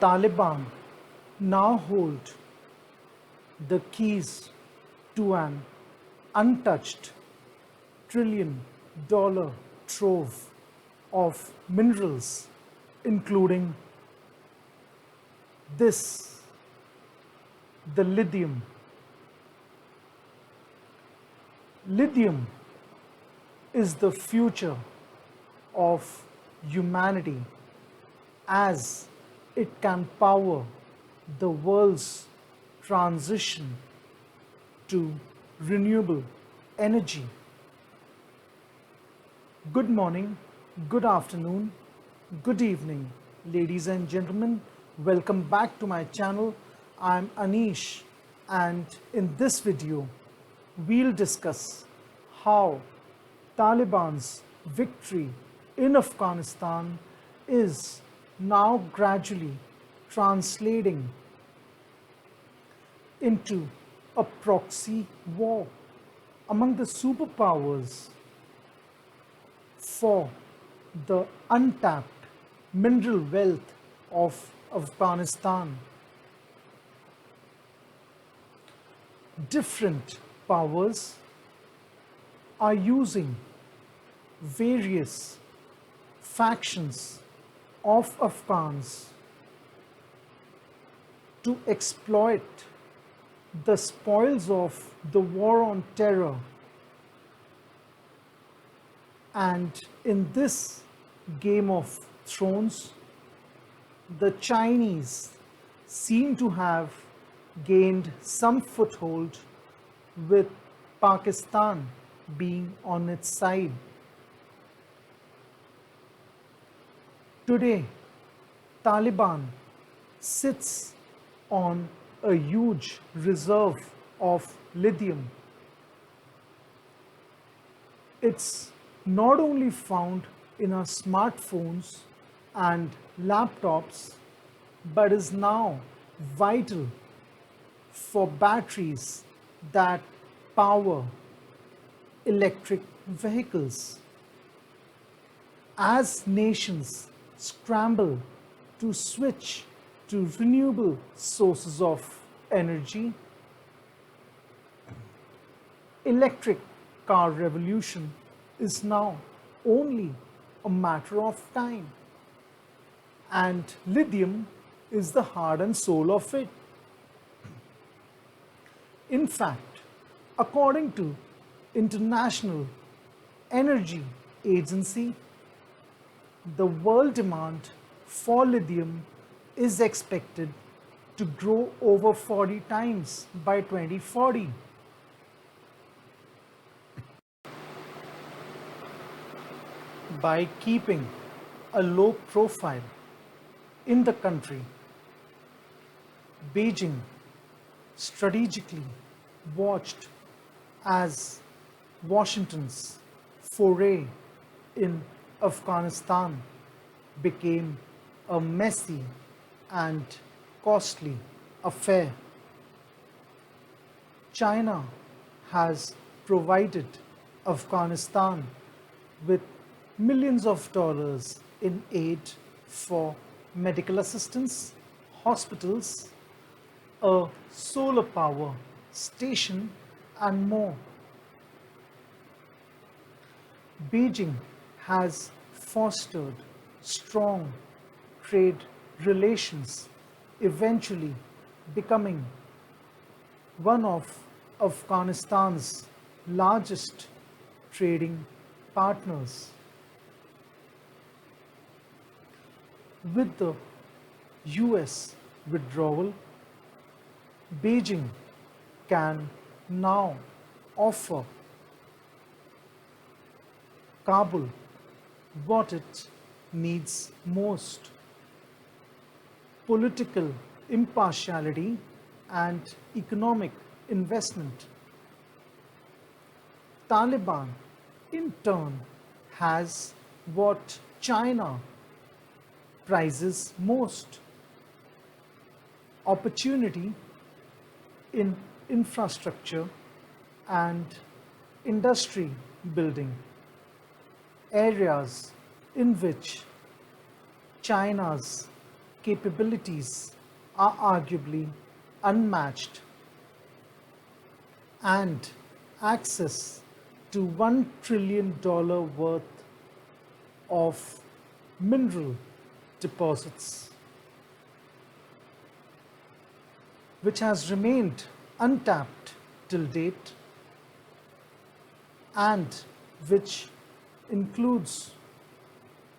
Taliban now hold the keys to an untouched trillion-dollar trove of minerals, including this, the lithium. Lithium is the future of humanity as it can power the world's transition to renewable energy. Good morning, good afternoon, good evening, ladies and gentlemen. Welcome back to my channel. I'm Anish, and in this video, we'll discuss how Taliban's victory in Afghanistan is now gradually translating into a proxy war among the superpowers for the untapped mineral wealth of Afghanistan. Different powers are using various factions of Afghans to exploit the spoils of the war on terror. And in this Game of Thrones, the Chinese seem to have gained some foothold, with Pakistan being on its side. Today, Taliban sits on a huge reserve of lithium. It's not only found in our smartphones and laptops, but is now vital for batteries that power electric vehicles. As nations scramble to switch to renewable sources of energy, electric car revolution is now only a matter of time, and lithium is the heart and soul of it. In fact, according to International Energy Agency, the world demand for lithium is expected to grow over 40 times by 2040. By keeping a low profile in the country, Beijing strategically watched as Washington's foray in Afghanistan became a messy and costly affair. China has provided Afghanistan with millions of dollars in aid for medical assistance, hospitals, a solar power station, and more. Beijing has fostered strong trade relations, eventually becoming one of Afghanistan's largest trading partners. With the US withdrawal, Beijing can now offer Kabul what it needs most: political impartiality and economic investment. Taliban, in turn, has what China prizes most: opportunity in infrastructure and industry building, areas in which China's capabilities are arguably unmatched, and access to $1 trillion worth of mineral deposits, which has remained untapped till date, and which includes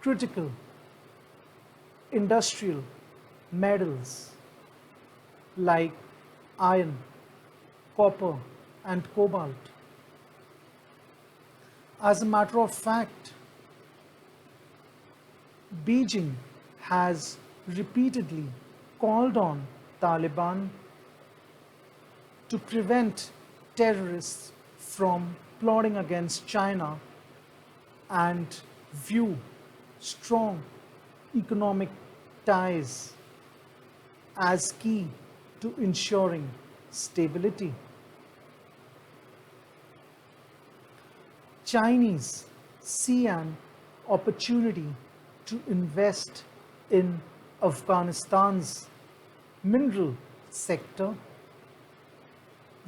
critical industrial metals like iron, copper, and cobalt. As a matter of fact, Beijing has repeatedly called on Taliban to prevent terrorists from plotting against China and view strong economic ties as key to ensuring stability. Chinese see an opportunity to invest in Afghanistan's mineral sector,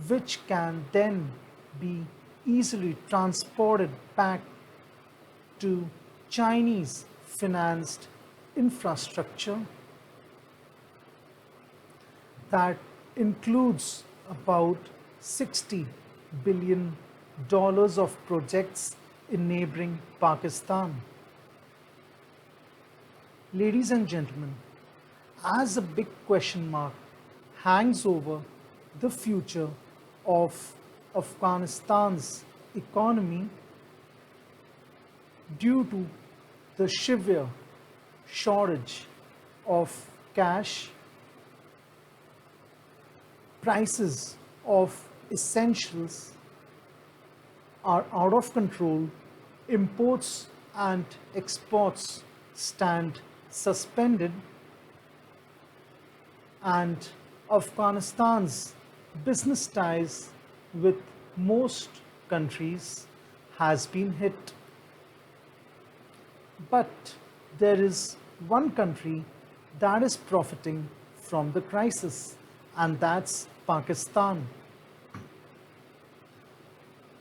which can then be easily transported back to Chinese financed infrastructure that includes about $60 billion of projects in neighboring Pakistan. Ladies and gentlemen, as a big question mark hangs over the future of Afghanistan's economy due to the severe shortage of cash, prices of essentials are out of control, imports and exports stand suspended, and Afghanistan's business ties with most countries has been hit. But there is one country that is profiting from the crisis, and that's Pakistan.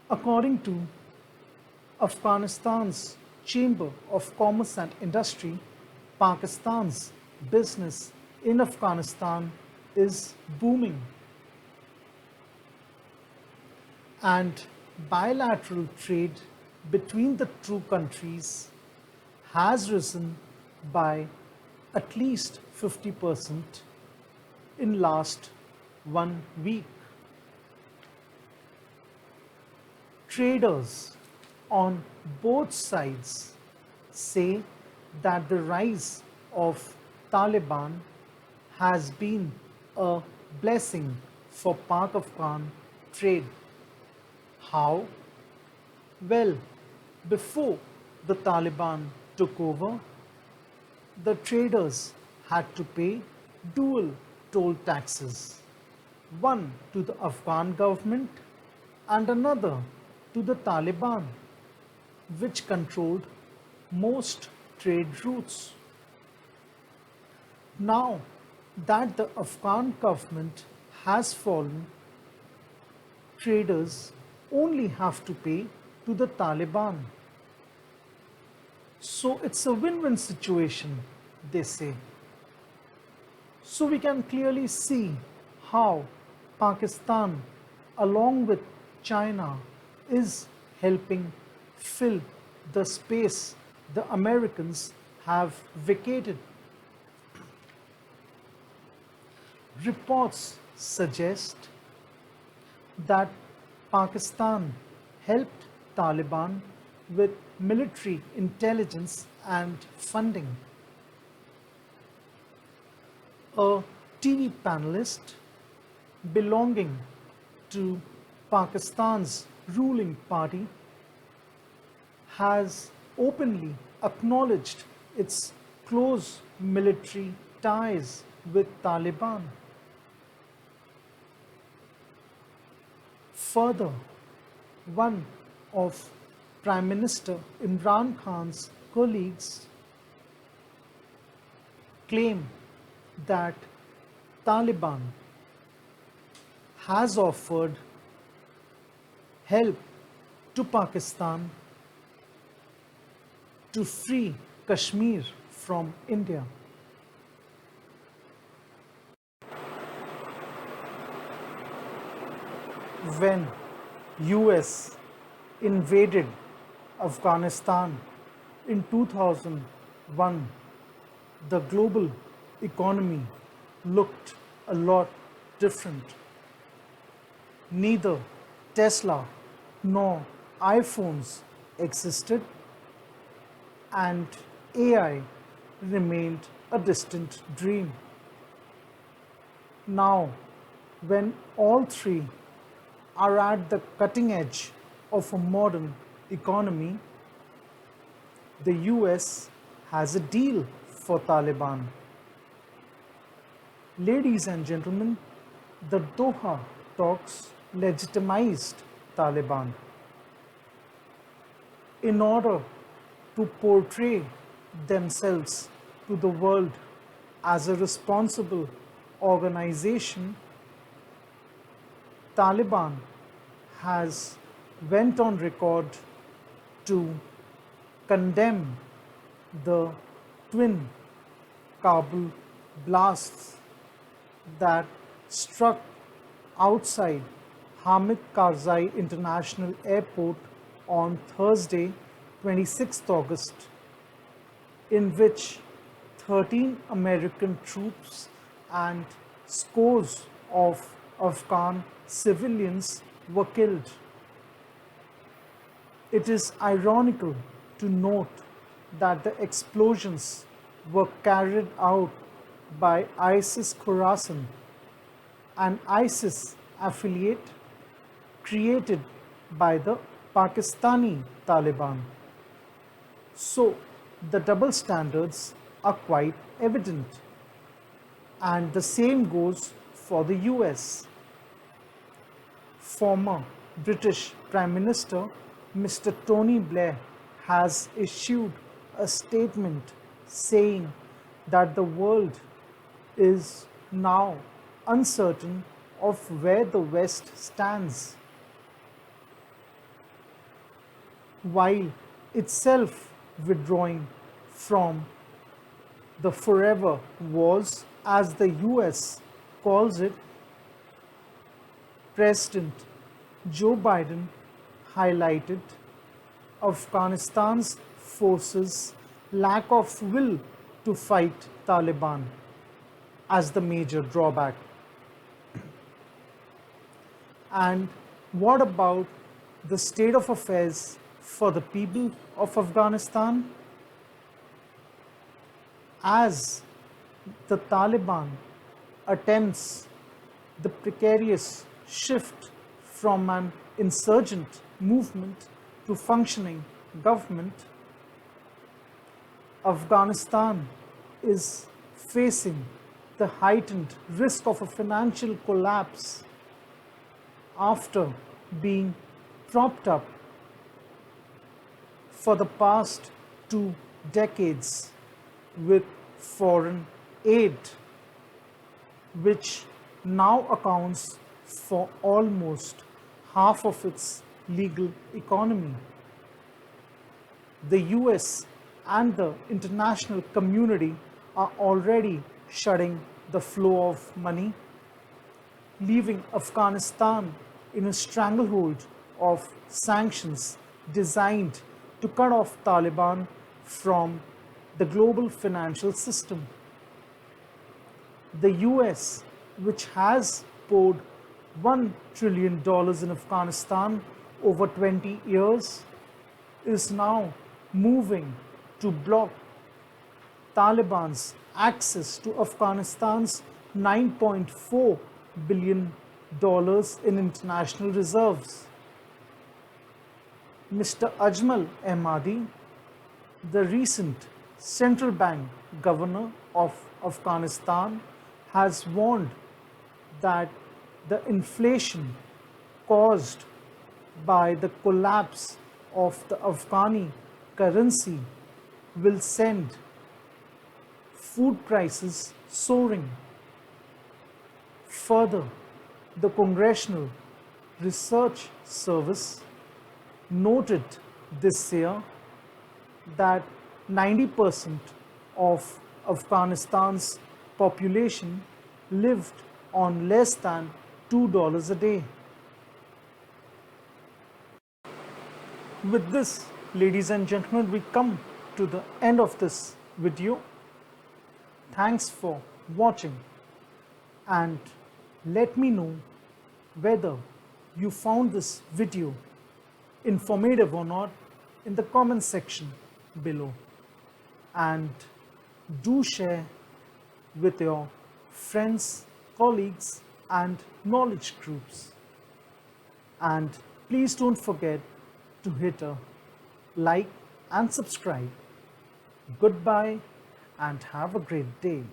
According to Afghanistan's Chamber of Commerce and Industry, Pakistan's business in Afghanistan is booming, and bilateral trade between the two countries has risen by at least 50% in last 1 week. Traders on both sides say that the rise of Taliban has been a blessing for Pak-Afghan trade. How? Well, before the Taliban took over, the traders had to pay dual toll taxes, one to the Afghan government and another to the Taliban, which controlled most trade routes. Now that the Afghan government has fallen, traders only have to pay to the Taliban. So it's a win-win situation, they say. So we can clearly see how Pakistan, along with China, is helping fill the space the Americans have vacated. Reports suggest that Pakistan helped Taliban with military intelligence and funding. A TV panelist belonging to Pakistan's ruling party has openly acknowledged its close military ties with Taliban. Further, one of Prime Minister Imran Khan's colleagues claim that Taliban has offered help to Pakistan to free Kashmir from India. When US invaded Afghanistan in 2001, the global economy looked a lot different. Neither Tesla nor iPhones existed, and AI remained a distant dream. Now, when all three are at the cutting edge of a modern economy, the US has a deal for Taliban. Ladies and gentlemen, the Doha talks legitimized Taliban. In order to portray themselves to the world as a responsible organization, Taliban has went on record to condemn the twin Kabul blasts that struck outside Hamid Karzai International Airport on Thursday, 26th August, in which 13 American troops and scores of Afghan civilians were killed. It is ironical to note that the explosions were carried out by ISIS Khorasan, an ISIS affiliate created by the Pakistani Taliban. So, the double standards are quite evident. And the same goes for the US. Former British Prime Minister Mr. Tony Blair has issued a statement saying that the world is now uncertain of where the West stands, while itself withdrawing from the forever wars, as the US calls it. President Joe Biden highlighted Afghanistan's forces' lack of will to fight Taliban as the major drawback. And what about the state of affairs for the people of Afghanistan? As the Taliban attempts the precarious shift from an insurgent movement to functioning government, Afghanistan is facing the heightened risk of a financial collapse after being propped up for the past 2 decades with foreign aid, which now accounts for almost half of its legal economy. The US and the international community are already shutting the flow of money, leaving Afghanistan in a stranglehold of sanctions designed to cut off Taliban from the global financial system. The US, which has poured $1 trillion in Afghanistan over 20 years, is now moving to block Taliban's access to Afghanistan's $9.4 billion in international reserves. Mr. Ajmal Ahmadi, the recent central bank governor of Afghanistan, has warned that the inflation caused by the collapse of the Afghani currency will send food prices soaring. Further, the Congressional Research Service noted this year that 90% of Afghanistan's population lived on less than $2 a day. With this, ladies and gentlemen, we come to the end of this video. Thanks for watching, and let me know whether you found this video informative or not in the comment section below, and do share with your friends, colleagues and knowledge groups, and please don't forget to hit a like and subscribe. Goodbye and have a great day.